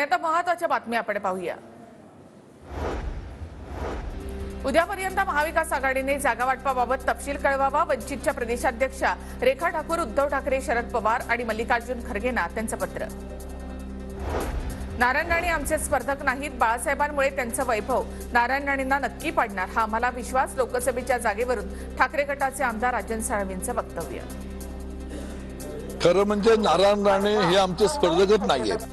आता महत्त्वाच्या बातम्या आपण पाहूया। उद्यापर्यंत महाविकास आघाडीने जागा वाटपाबाबत तपशील कळवावा। वंचितच्या प्रदेशाध्यक्षा रेखा ठाकूर उद्धव ठाकरे, शरद पवार आणि मल्लिकार्जुन खरगेंना त्यांचं पत्र। नारायण राणे आमचे स्पर्धक नाहीत, बाळासाहेबांमुळे त्यांचं वैभव नारायण राणेंना नक्की पाडणार हा आम्हाला विश्वास। लोकसभेच्या जागेवरून ठाकरे गटाचे आमदार राजन साळवींचं वक्तव्य। खरं म्हणजे नारायण राणे हे आमचे स्पर्धकच नाहीयेत।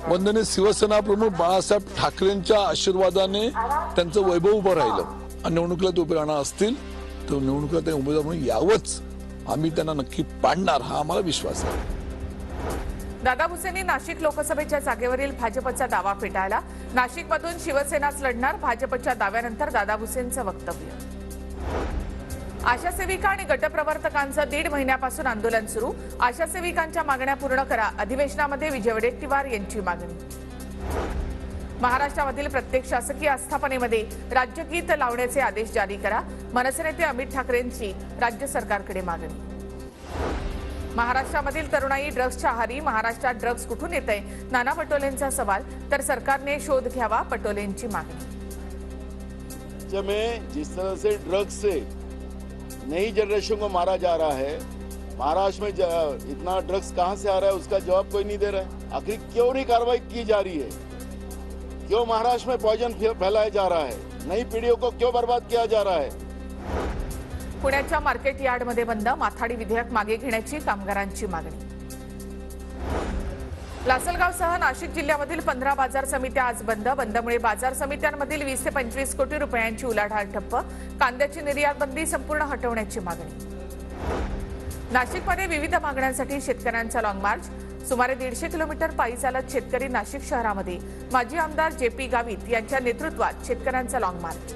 वंदनीय शिवसेना प्रमुख बाळासाहेब ठाकरेंच्या आशीर्वादाने त्यांचं वैभव उभं राहिलं आणि निवडणुकीला ते उभे राहणार असतील तर निवडणुकीला ते उमेदवार म्हणून यावंच, आम्ही त्यांना नक्की पाडणार हा आम्हाला विश्वास आहे। दादा भुसेंनी नाशिक लोकसभेच्या जागेवरील भाजपचा दावा फेटाळला। नाशिकमधून शिवसेनाच लढणार, भाजपच्या दाव्यानंतर दादा भुसेंचं वक्तव्य। आशा सेविका आणि गटप्रवर्तकांचं 1.5 महिन्यापासून आंदोलन सुरू। आशा सेविकांच्या मागण्या पूर्ण करा, अधिवेशनामध्ये विजय वडेट्टीवार यांची मागणी। महाराष्ट्रामधील प्रत्येक शासकीय आस्थापनेमध्ये राज्यगीत लावण्याचे आदेश जारी करा, मनसे नेते अमित ठाकरेंची राज्य सरकारकडे मागणी। महाराष्ट्रामधील तरुणाई ड्रग्सच्या आहारी, महाराष्ट्रात ड्रग्स कुठून येतंय, नाना पटोलेंचा सवाल, तर सरकारने शोध घ्यावा, पटोलेंची मागणी। जिस तरह से ड्रग्स से नई जनरेशन को मारा जा रहा है, महाराष्ट्र में इतना ड्रग्स कहां से आ रहा है उसका जवाब कोई नहीं दे रहा है। आखिर क्यों नहीं कार्रवाई की जा रही है? क्यों महाराष्ट्र में पॉइजन फैलाया जा रहा है? नई पीढ़ियों को क्यों बर्बाद किया जा रहा है? पुण्याच्या मार्केट यार्डमध्ये बंद, माथाडी विधेयक मागे घेण्याची कामगारांची मागणी। लासलगावसह नाशिक जिल्ह्यामधील 15 बाजार समित्या आज बंद। बंदमुळे बाजार समित्यांमधील 20 ते 25 कोटी रुपयांची उलाढाल ठप्प। कांद्याची निर्यात बंदी संपूर्ण हटवण्याची मागणी। नाशिकमध्ये विविध मागण्यांसाठी शेतकऱ्यांचा लॉंग मार्च। सुमारे 150 किलोमीटर पायी चालत शेतकरी नाशिक शहरामध्ये। माजी आमदार जेपी गावित यांच्या नेतृत्वात शेतकऱ्यांचा लॉंग मार्च।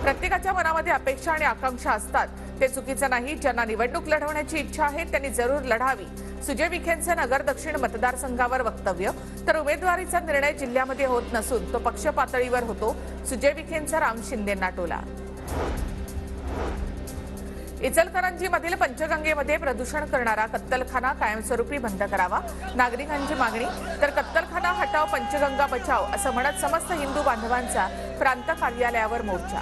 प्रत्येकाच्या मनामध्ये अपेक्षा आणि आकांक्षा असतात, ते चुकीचं नाही। ज्यांना निवडणूक लढवण्याची इच्छा आहे त्यांनी जरूर लढावी। सुजय विखेंचं नगर दक्षिण मतदारसंघावर वक्तव्य, तर उमेदवारीचा निर्णय जिल्ह्यामध्ये होत नसून तो पक्ष पातळीवर होतो, सुजय विखेंचा राम शिंदेंना टोला। इचलकरंजीमधील पंचगंगेमध्ये प्रदूषण करणारा कत्तलखाना कायमस्वरूपी बंद करावा, नागरिकांची मागणी। तर कत्तलखाना हटाव, पंचगंगा बचाव असं म्हणत समस्त हिंदू बांधवांचा प्रांत कार्यालयावर मोर्चा।